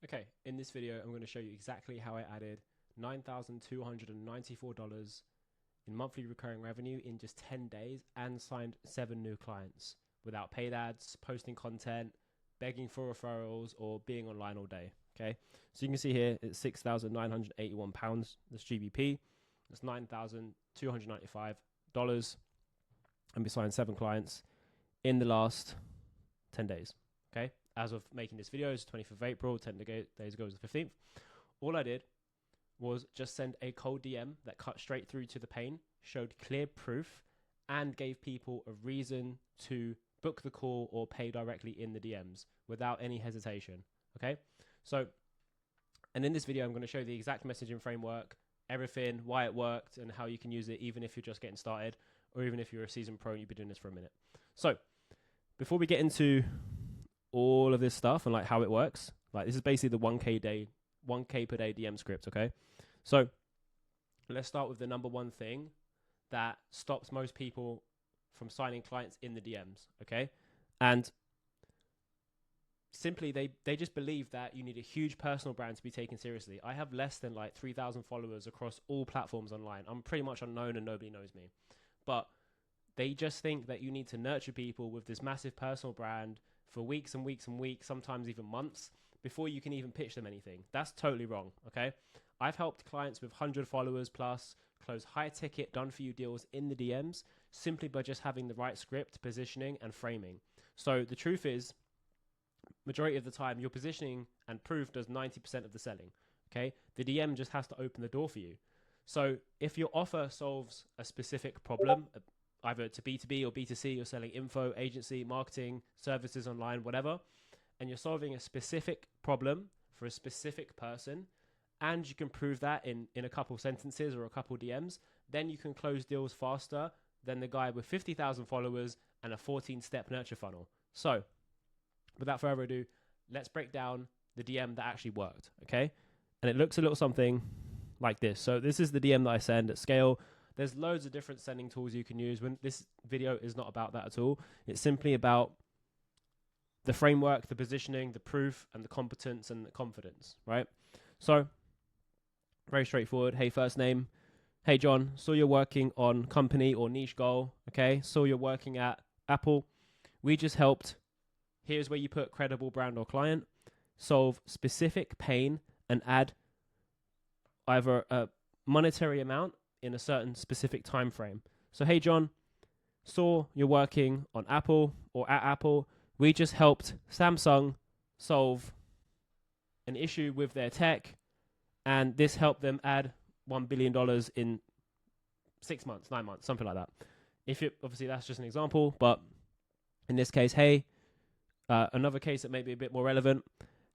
Okay, in this video, I'm going to show you exactly how I added $9,294 in monthly recurring revenue in just 10 days and signed 7 new clients without paid ads, posting content, begging for referrals, or being online all day. Okay, so you can see here it's £6,981. That's GBP. That's $9,295, and we signed 7 clients in the last 10 days. Okay, as of making this video, it's 25th of April, 10 days ago was the 15th. All I did was just send a cold DM that cut straight through to the pain, showed clear proof, and gave people a reason to book the call or pay directly in the DMs without any hesitation. Okay, so, and in this video, I'm going to show you the exact messaging framework, everything, why it worked, and how you can use it even if you're just getting started, or even if you're a seasoned pro and you've been doing this for a minute. So, before we get into all of this stuff and like how it works, like this is basically the 1K per day DM script. Okay, so let's start with the number one thing that stops most people from signing clients in the DMs. Okay, and simply they just believe that you need a huge personal brand to be taken seriously. I have less than like 3,000 followers across all platforms online. I'm pretty much unknown and nobody knows me, but they just think that you need to nurture people with this massive personal brand for weeks and weeks and weeks, sometimes even months, before you can even pitch them anything. That's totally wrong, okay? I've helped clients with 100 followers plus close high ticket, done for you deals in the DMs simply by just having the right script, positioning, and framing. So the truth is, majority of the time, your positioning and proof does 90% of the selling, okay? The DM just has to open the door for you. So if your offer solves a specific problem, either to B2B or B2C, you're selling info, agency, marketing, services online, whatever, and you're solving a specific problem for a specific person, and you can prove that in a couple sentences or a couple DMs, then you can close deals faster than the guy with 50,000 followers and a 14-step nurture funnel. So, without further ado, let's break down the DM that actually worked, okay? And it looks a little something like this. So this is the DM that I send at scale. There's loads of different sending tools you can use. When this video is not about that at all. It's simply about the framework, the positioning, the proof, and the competence and the confidence, right? So, very straightforward. Hey, first name. Hey, John, saw you're working on company or niche goal, okay? Saw you're working at Apple. We just helped. Here's where you put credible brand or client, solve specific pain, and add either a monetary amount in a certain specific time frame. So, hey, John, saw you're working on Apple or at Apple. We just helped Samsung solve an issue with their tech, and this helped them add $1 billion in 6 months, 9 months, something like that. Obviously, that's just an example, but in this case, hey, another case that may be a bit more relevant.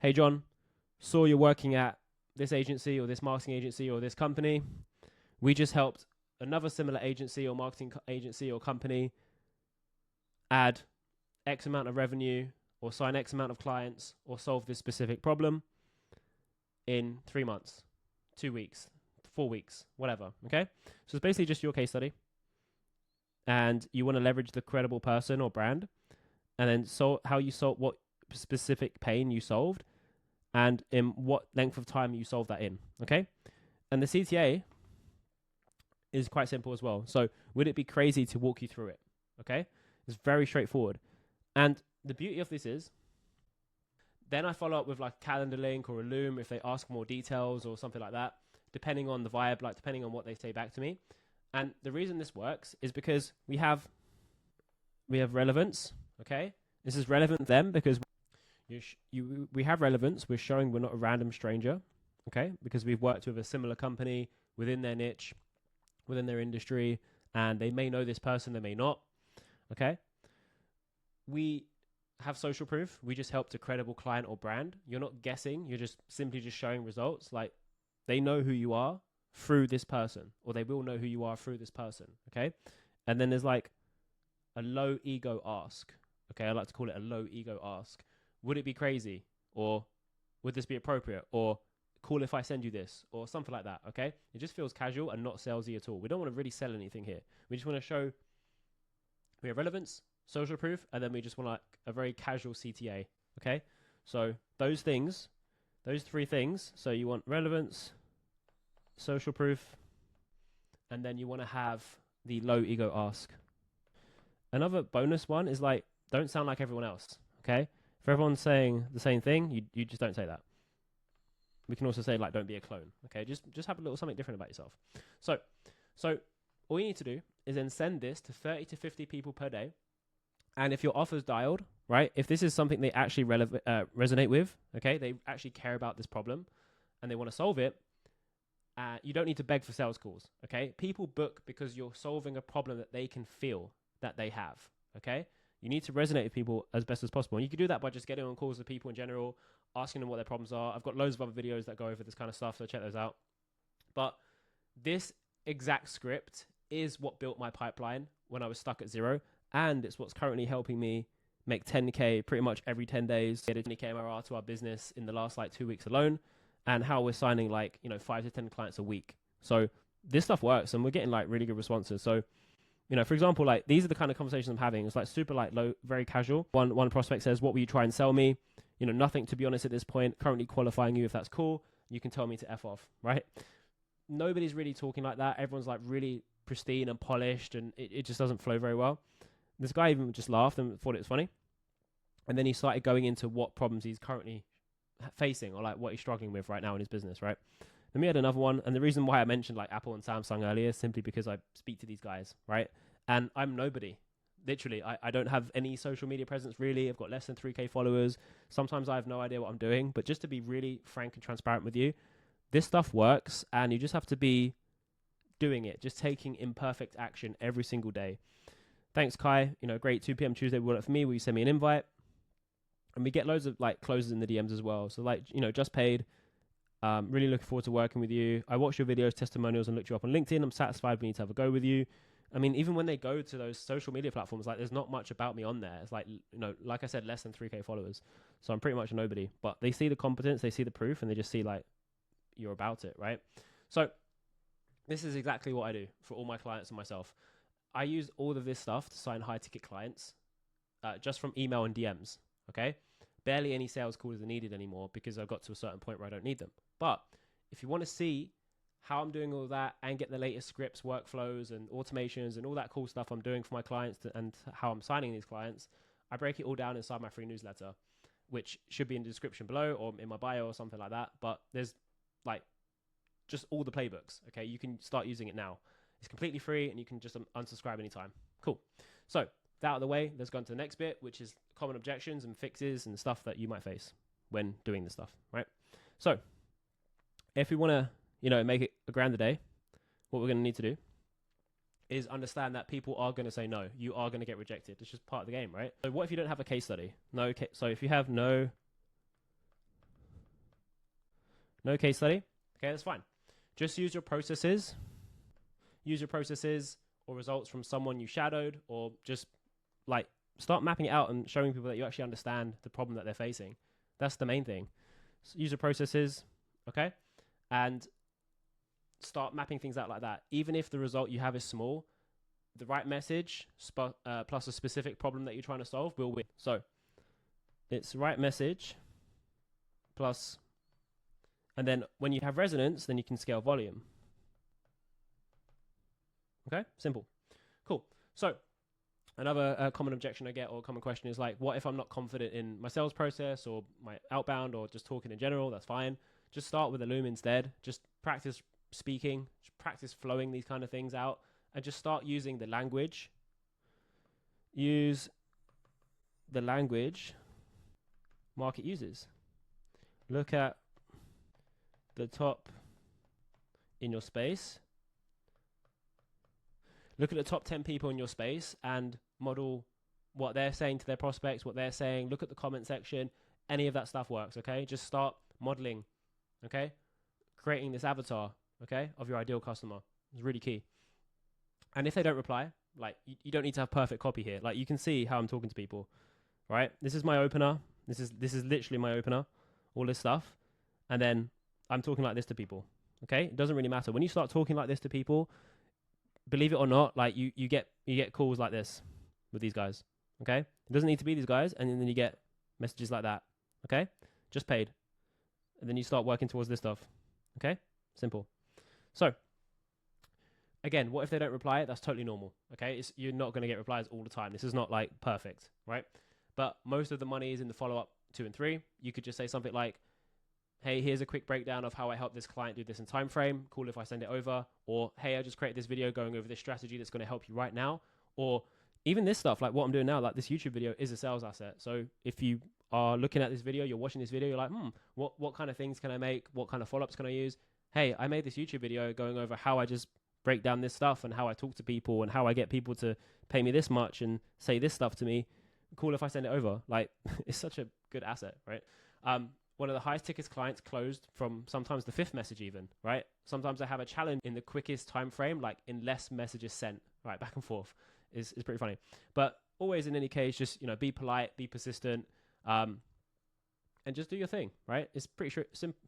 Hey, John, saw you're working at this agency or this marketing agency or this company. We just helped another similar agency or marketing agency or company add X amount of revenue or sign X amount of clients or solve this specific problem in 3 months, 2 weeks, 4 weeks, whatever, okay? So it's basically just your case study, and you want to leverage the credible person or brand, and then how you solve what specific pain you solved and in what length of time you solved that in, okay? And the CTA is quite simple as well. So would it be crazy to walk you through it? Okay, it's very straightforward. And the beauty of this is, then I follow up with like a calendar link or a Loom if they ask more details or something like that, depending on the vibe, like depending on what they say back to me. And the reason this works is because we have relevance. Okay, this is relevant to them because we have relevance. We're showing we're not a random stranger. Okay, because we've worked with a similar company within their niche, within their industry, and they may know this person, they may not. Okay, we have social proof. We just helped a credible client or brand. You're not guessing, you're just simply just showing results. Like, they know who you are through this person, or they will know who you are through this person. Okay, and then there's like a low ego ask. Okay, I like to call it a low ego ask. Would it be crazy, or would this be appropriate, or cool if I send you this, or something like that, okay? It just feels casual and not salesy at all. We don't want to really sell anything here. We just want to show we have relevance, social proof, and then we just want like a very casual CTA, okay? So those things Those 3 things. So you want relevance, social proof, and then you want to have the low ego ask. Another bonus one is like, don't sound like everyone else. Okay. If everyone's saying the same thing, you just don't say that. We can also say like, don't be a clone. Okay. Just have a little something different about yourself. So all you need to do is then send this to 30 to 50 people per day. And if your offer's dialed, right, if this is something they actually resonate with, okay, they actually care about this problem and they want to solve it, you don't need to beg for sales calls, okay? People book because you're solving a problem that they can feel that they have, okay? You need to resonate with people as best as possible. And you can do that by just getting on calls with people in general, asking them what their problems are. I've got loads of other videos that go over this kind of stuff, so check those out. But this exact script is what built my pipeline when I was stuck at 0. And it's what's currently helping me make 10K pretty much every 10 days, get a 20K MRR to our business in the last like 2 weeks alone, and how we're signing like, 5 to 10 clients a week. So this stuff works and we're getting like really good responses. So, for example, like these are the kind of conversations I'm having. It's like super like low, very casual. One prospect says, what will you try and sell me? Nothing, to be honest, at this point, currently qualifying you. If that's cool, you can tell me to F off, right? Nobody's really talking like that. Everyone's like really pristine and polished, and it just doesn't flow very well. This guy even just laughed and thought it was funny. And then he started going into what problems he's currently facing or like what he's struggling with right now in his business, right? Then we had another one. And the reason why I mentioned like Apple and Samsung earlier is simply because I speak to these guys, right? And I'm nobody. Literally, I don't have any social media presence really. I've got less than 3K followers. Sometimes I have no idea what I'm doing. But just to be really frank and transparent with you, this stuff works and you just have to be doing it, just taking imperfect action every single day. Thanks, Kai. Great. 2 p.m. Tuesday will work for me. Will you send me an invite? And we get loads of like closes in the DMs as well. So like, just paid. Really looking forward to working with you. I watched your videos, testimonials, and looked you up on LinkedIn. I'm satisfied we need to have a go with you. I mean, even when they go to those social media platforms, like there's not much about me on there. It's like, like I said, less than 3K followers. So I'm pretty much a nobody. But they see the competence, they see the proof, and they just see like you're about it, right? So this is exactly what I do for all my clients and myself. I use all of this stuff to sign high-ticket clients just from email and DMs, okay? Barely any sales calls are needed anymore because I've got to a certain point where I don't need them. But if you want to see how I'm doing all that and get the latest scripts, workflows, and automations and all that cool stuff I'm doing for my clients and how I'm signing these clients, I break it all down inside my free newsletter, which should be in the description below or in my bio or something like that. But there's like just all the playbooks, okay? You can start using it now. It's completely free and you can just unsubscribe anytime. Cool. So that out of the way, let's go on to the next bit, which is common objections and fixes and stuff that you might face when doing this stuff, right? So if we want to, make it a grand a day, what we're going to need to do is understand that people are going to say no. You are going to get rejected. It's just part of the game, right? So what if you don't have a case study? So if you have no case study, okay, that's fine. Just use your processes. Use your processes or results from someone you shadowed, or just like start mapping it out and showing people that you actually understand the problem that they're facing. That's the main thing. So use your processes, okay? And start mapping things out like that. Even if the result you have is small, the right message plus a specific problem that you're trying to solve will win. So it's right message plus, and then when you have resonance, then you can scale volume. Okay, simple. Cool. So another common objection I get or common question is like, what if I'm not confident in my sales process or my outbound or just talking in general? That's fine. Just start with a Loom instead. Just practice speaking, just practice flowing these kind of things out, and just start using the language. Use the language market uses. Look at the top in your space. Look at the top 10 people in your space and model what they're saying to their prospects, what they're saying. Look at the comment section. Any of that stuff works, okay? Just start modeling, okay? Creating this avatar, okay, of your ideal customer is really key. And if they don't reply, like you don't need to have perfect copy here. Like you can see how I'm talking to people, right? This is my opener. This is literally my opener, all this stuff. And then I'm talking like this to people, okay? It doesn't really matter. When you start talking like this to people, believe it or not, like you get calls like this with these guys, okay? It doesn't need to be these guys, and then you get messages like that, okay? Just paid. And then you start working towards this stuff. Okay? Simple. So, again, what if they don't reply? That's totally normal. Okay? You're not going to get replies all the time. This is not like perfect, right? But most of the money is in the follow-up 2 and 3. You could just say something like, hey, here's a quick breakdown of how I help this client do this in time frame. Cool if I send it over. Or, hey, I just created this video going over this strategy that's going to help you right now. Or even this stuff, like what I'm doing now, like this YouTube video is a sales asset. So if you are looking at this video, you're watching this video, you're like, what kind of things can I make? What kind of follow-ups can I use? Hey, I made this YouTube video going over how I just break down this stuff and how I talk to people and how I get people to pay me this much and say this stuff to me. Cool if I send it over. Like, it's such a good asset, right? One of the highest tickets clients closed from sometimes the 5th message even, right? Sometimes I have a challenge in the quickest time frame, like in less messages sent, right? Back and forth is pretty funny. But always in any case, just, be polite, be persistent, and just do your thing, right? It's pretty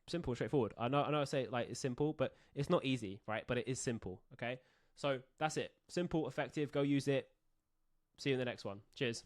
simple, straightforward. I know I say like it's simple, but it's not easy, right? But it is simple, okay? So that's it. Simple, effective, go use it. See you in the next one. Cheers.